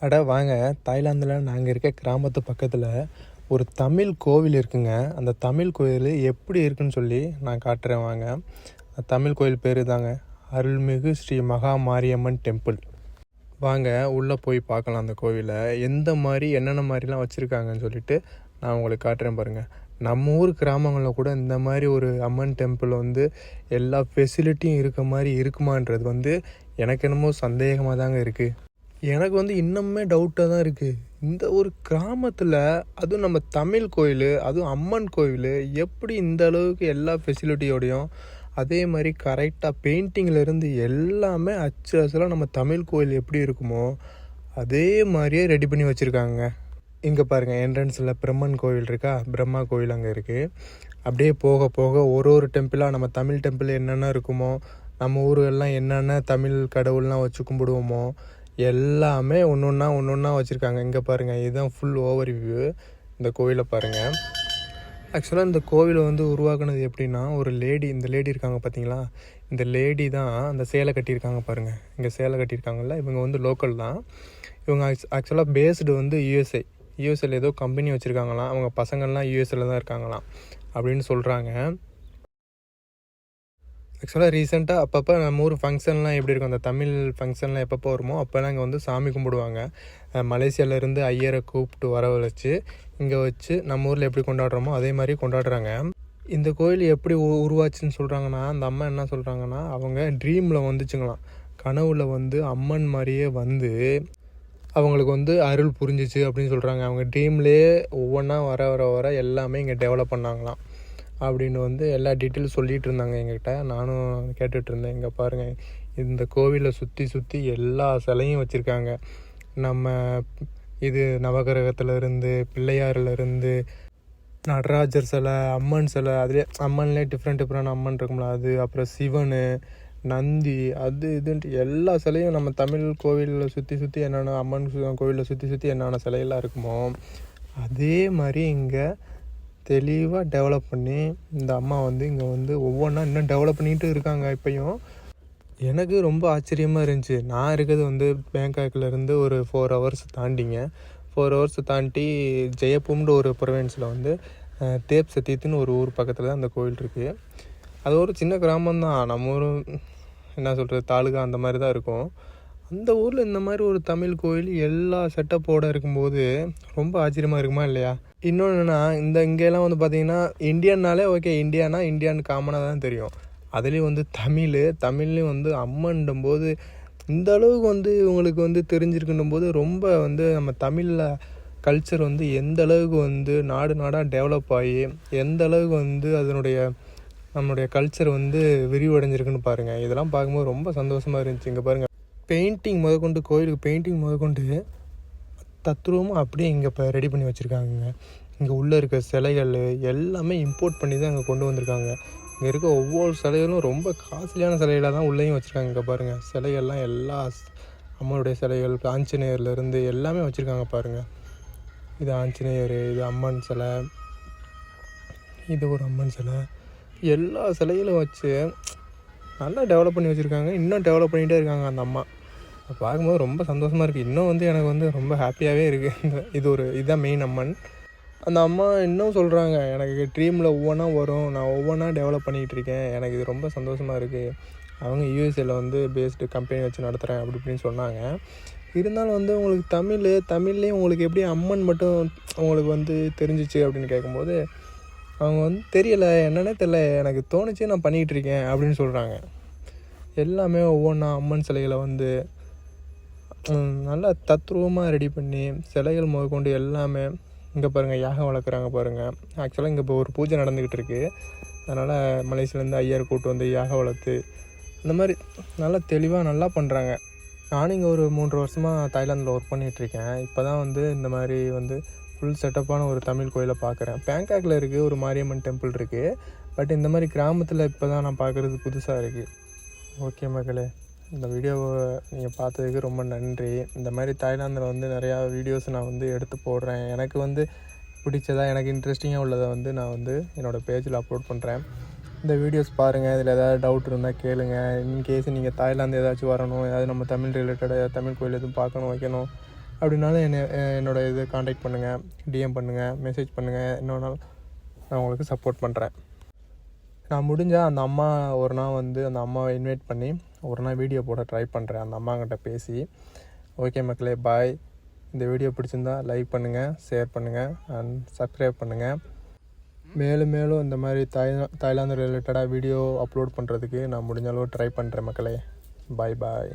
அட வாங்க, தாய்லாந்தில் நாங்கள் இருக்க கிராமத்து பக்கத்தில் ஒரு தமிழ் கோவில் இருக்குங்க. அந்த தமிழ் கோவில் எப்படி இருக்குன்னு சொல்லி நான் காட்டுறேன் வாங்க. அந்த தமிழ் கோவில் பேர் தாங்க அருள்மிகு ஸ்ரீ மகா மாரியம்மன் டெம்பிள். வாங்க உள்ளே போய் பார்க்கலாம் அந்த கோவிலை. எந்த மாதிரி என்னென்ன மாதிரிலாம் வச்சுருக்காங்கன்னு சொல்லிட்டு நான் உங்களுக்கு காட்டுறேன் பாருங்கள். நம்ம ஊர் கிராமங்களில் கூட இந்த மாதிரி ஒரு அம்மன் டெம்பிள் வந்து எல்லா ஃபெசிலிட்டியும் இருக்க மாதிரி இருக்குமான்றது வந்து எனக்கு என்னமோ சந்தேகமாக தாங்க இருக்குது. எனக்கு வந்து இன்னுமே டவுட்டாக தான் இருக்குது. இந்த ஒரு கிராமத்தில் அதுவும் நம்ம தமிழ் கோயில், அதுவும் அம்மன் கோவில் எப்படி இந்த அளவுக்கு எல்லா ஃபெசிலிட்டியோடையும் அதே மாதிரி கரெக்டாக பெயிண்டிங்லேருந்து எல்லாமே அச்சு அசலாக நம்ம தமிழ் கோயில் எப்படி இருக்குமோ அதே மாதிரியே ரெடி பண்ணி வச்சுருக்காங்க. இங்கே பாருங்கள், என்ட்ரன்ஸில் பிரம்மன் கோவில் இருக்கா, பிரம்மா கோவில் அங்கே இருக்குது. அப்படியே போக போக ஒரு ஒரு டெம்பிளாக நம்ம தமிழ் டெம்பிள் என்னென்ன இருக்குமோ, நம்ம ஊரெல்லாம் என்னென்ன தமிழ் கடவுள்லாம் வச்சு கும்பிடுவோமோ எல்லாமே ஒன்று ஒன்றா வச்சுருக்காங்க. இங்கே பாருங்கள், இதுதான் ஃபுல் ஓவர் வியூ. இந்த கோவிலை பாருங்கள். ஆக்சுவலாக இந்த கோவிலை வந்து உருவாக்குனது எப்படின்னா, ஒரு லேடி, இந்த லேடி இருக்காங்க பார்த்தீங்களா, இந்த லேடி தான் அந்த சேலை கட்டியிருக்காங்க பாருங்கள். இங்கே சேலை கட்டியிருக்காங்கல்ல, இவங்க வந்து லோக்கல் தான். இவங்க ஆக்சுவலாக பேஸ்டு வந்து யூஎஸ்ஏல ஏதோ கம்பெனி வச்சுருக்காங்களாம். அவங்க பசங்கள்லாம் யூஎஸ்ஏல தான் இருக்காங்களாம் அப்படின்னு சொல்கிறாங்க. ஆக்சுவலாக ரீசெண்டாக அப்பப்போ நம்ம ஊர் ஃபங்க்ஷன்லாம் எப்படி இருக்கும், அந்த தமிழ் ஃபங்க்ஷன்லாம் எப்பப்போ வருமோ அப்போல்லாம் இங்கே வந்து சாமி கும்பிடுவாங்க. மலேசியாவிலேருந்து ஐயரை கூப்பிட்டு வரவழைச்சி இங்கே வச்சு நம்ம ஊரில் எப்படி கொண்டாடுறோமோ அதே மாதிரி கொண்டாடுறாங்க. இந்த கோயில் எப்படி உருவாச்சுன்னு சொல்கிறாங்கன்னா, அந்த அம்மா என்ன சொல்கிறாங்கன்னா, அவங்க ட்ரீமில் வந்துச்சுங்களாம். கனவுல வந்து அம்மன் மாதிரியே வந்து அவங்களுக்கு வந்து அருள் புரிஞ்சிச்சு அப்படின்னு சொல்கிறாங்க. அவங்க ட்ரீம்லேயே ஒவ்வொன்றா வர வர வர எல்லாமே இங்கே டெவலப் பண்ணாங்களாம் அப்படின்னு வந்து எல்லா டீட்டெயிலும் சொல்லிகிட்டு இருந்தாங்க எங்ககிட்ட. நானும் கேட்டுட்ருந்தேன். இங்கே பாருங்கள், இந்த கோவிலை சுற்றி எல்லா சிலையும் வச்சுருக்காங்க. நம்ம இது நவகிரகத்துலேருந்து, பிள்ளையாரிலேருந்து, நடராஜர் சிலை, அம்மன் சிலை, அதுலேயே அம்மன்லேயே டிஃப்ரெண்ட் அம்மன் இருக்கும்ல அது, அப்புறம் சிவன், நந்தி, அது இதுன்ட்டு எல்லா சிலையும் நம்ம தமிழ் கோவிலில் சுற்றி என்னென்ன அம்மன் கோவிலில் சுற்றி என்னென்ன சிலையெல்லாம் இருக்குமோ அதே மாதிரி இங்கே தெளிவாக டெவலப் பண்ணி இந்த அம்மா வந்து இங்கே வந்து ஒவ்வொன்றா இன்னும் டெவலப் பண்ணிகிட்டு இருக்காங்க இப்போயும். எனக்கு ரொம்ப ஆச்சரியமாக இருந்துச்சு. நான் இருக்கிறது வந்து பேங்காக்லேருந்து ஒரு 4 ஹவர்ஸ் தாண்டிங்க. 4 ஹவர்ஸ் தாண்டி ஜெயப்பூம்ன்ற ஒரு ப்ரொவின்ஸில் வந்து தேப் சத்தியத்துன்னு ஒரு ஊர் பக்கத்தில் தான் அந்த கோவில் இருக்குது. அது ஒரு சின்ன கிராமம்தான். நம்ம ஊர் என்ன சொல்கிறது, தாலுகா அந்த மாதிரி தான் இருக்கும். அந்த ஊரில் இந்த மாதிரி ஒரு தமிழ் கோயில் எல்லா செட்டப்போடு இருக்கும்போது ரொம்ப ஆச்சரியமாக இருக்குமா இல்லையா? இன்னொன்று என்னென்னா, இங்கெல்லாம் வந்து பார்த்திங்கன்னா இந்தியன்னாலே ஓகே, இந்தியான்னு காமனாக தான் தெரியும். அதுலேயும் வந்து தமிழ்லேயும் வந்து அம்மன்டும் போது இந்த அளவுக்கு வந்து இவங்களுக்கு வந்து தெரிஞ்சிருக்குன்னும் போது ரொம்ப வந்து நம்ம தமிழில் கல்ச்சர் வந்து எந்த அளவுக்கு வந்து நாடாக டெவலப் ஆகி எந்த அளவுக்கு வந்து நம்மளுடைய கல்ச்சர் வந்து விரிவடைஞ்சிருக்குன்னு பாருங்கள். இதெல்லாம் பார்க்கும்போது ரொம்ப சந்தோஷமாக இருந்துச்சு. இங்கே பாருங்கள், பெயிண்டிங் முதற்கொண்டு, கோயிலுக்கு பெயிண்டிங் முதற்கொண்டு தத்ரூபமாக அப்படியே இங்கே இப்போ ரெடி பண்ணி வச்சுருக்காங்க. இங்கே உள்ளே இருக்க சிலைகள் எல்லாமே இம்போர்ட் பண்ணி தான் இங்கே கொண்டு வந்திருக்காங்க. இங்கே இருக்க ஒவ்வொரு சிலைகளும் ரொம்ப காஸ்ட்லியான சிலைகளாக தான் உள்ளேயும் வச்சுருக்காங்க. இங்கே பாருங்கள், சிலைகள்லாம் எல்லா அம்மனுடைய சிலைகள், ஆஞ்சநேயர்லேருந்து எல்லாமே வச்சுருக்காங்க பாருங்கள். இது ஆஞ்சநேயர், இது அம்மன் சிலை, இது ஒரு அம்மன் சிலை, எல்லா சிலைகளும் வச்சு நல்லா டெவலப் பண்ணி வச்சுருக்காங்க. இன்னும் டெவலப் பண்ணிகிட்டே இருக்காங்க அந்த அம்மா. பார்க்கும்போது ரொம்ப சந்தோஷமாக இருக்குது. இன்னும் வந்து எனக்கு வந்து ரொம்ப ஹாப்பியாகவே இருக்குது. இதுதான் மெயின் அம்மன். அந்த அம்மா இன்னும் சொல்கிறாங்க, எனக்கு ட்ரீமில் ஒவ்வொன்றா வரும், நான் ஒவ்வொன்றா டெவலப் பண்ணிக்கிட்டு இருக்கேன், எனக்கு இது ரொம்ப சந்தோஷமாக இருக்குது. அவங்க யூஎஸ்ஏல வந்து பேஸ்டு கம்பெனி வச்சு நடத்துகிறேன் அப்படி இப்படின்னு சொன்னாங்க. இருந்தாலும் வந்து உங்களுக்கு தமிழ்லேயும் உங்களுக்கு எப்படி அம்மன் மட்டும் உங்களுக்கு வந்து தெரிஞ்சிச்சு அப்படின்னு கேட்கும்போது அவங்க வந்து தெரியலை, என்னன்னே தெரியல, எனக்கு தோணுச்சு, நான் பண்ணிகிட்டு இருக்கேன் அப்படின்னு சொல்கிறாங்க. எல்லாமே ஒவ்வொன்றா அம்மன் சிலைகளை வந்து நல்லா தத்ரூபமாக ரெடி பண்ணி சிலைகள் முதற்கொண்டு எல்லாமே. இங்கே பாருங்கள், யாகம் வளர்க்குறாங்க பாருங்கள். ஆக்சுவலாக இங்கே இப்போ ஒரு பூஜை நடந்துக்கிட்டு இருக்குது. அதனால் மலேசியாலேருந்து ஐயர் கூட்டு வந்து யாகம் வளர்த்து இந்த மாதிரி நல்லா தெளிவாக நல்லா பண்ணுறாங்க. நானும் இங்கே ஒரு 3 வருஷமாக தாய்லாந்தில் ஒர்க் பண்ணிகிட்ருக்கேன். இப்போ தான் வந்து இந்த மாதிரி வந்து ஃபுல் செட்டப்பான ஒரு தமிழ் கோயிலை பார்க்குறேன். பேங்காக்கில் இருக்குது ஒரு மாரியம்மன் டெம்பிள் இருக்குது. பட் இந்த மாதிரி கிராமத்தில் இப்போ தான் நான் பார்க்குறது புதுசாக இருக்குது. ஓகே மக்களே, இந்த வீடியோவை நீங்கள் பார்த்ததுக்கு ரொம்ப நன்றி. இந்த மாதிரி தாய்லாந்தில் வந்து நிறையா வீடியோஸ் நான் வந்து எடுத்து போடுறேன். எனக்கு வந்து பிடிச்சதாக, எனக்கு இன்ட்ரெஸ்டிங்காக உள்ளதை வந்து நான் வந்து என்னோடய பேஜில் அப்லோட் பண்ணுறேன். இந்த வீடியோஸ் பாருங்கள். இதில் ஏதாவது டவுட் இருந்தால் கேளுங்கள். இன்கேஸ் நீங்கள் தாய்லாந்து ஏதாச்சும் வரணும், ஏதாவது நம்ம தமிழ் ரிலேட்டடாக தமிழ் கோயில் எதுவும் பார்க்கணும் வைக்கணும் அப்படின்னாலும் என்னோட இது காண்டாக்ட் பண்ணுங்கள், டிஎம் பண்ணுங்கள், மெசேஜ் பண்ணுங்கள். இன்னொரு நான் உங்களுக்கு சப்போர்ட் பண்ணுறேன். நான் முடிஞ்சால் அந்த அம்மா ஒரு நாள் வந்து அந்த அம்மாவை இன்வைட் பண்ணி ஒரு நாள் வீடியோ போட ட்ரை பண்ணுறேன் அந்த அம்மாங்கிட்ட பேசி. ஓகே மக்களே, பாய். இந்த வீடியோ பிடிச்சிருந்தா லைக் பண்ணுங்கள், ஷேர் பண்ணுங்கள் அண்ட் சப்ஸ்கிரைப் பண்ணுங்கள். மேலும் மேலும் இந்த மாதிரி தாய்லாந்து ரிலேட்டடாக வீடியோ அப்லோட் பண்ணுறதுக்கு நான் முடிஞ்ச அளவு ட்ரை பண்ணுறேன் மக்களே. பாய் பாய்.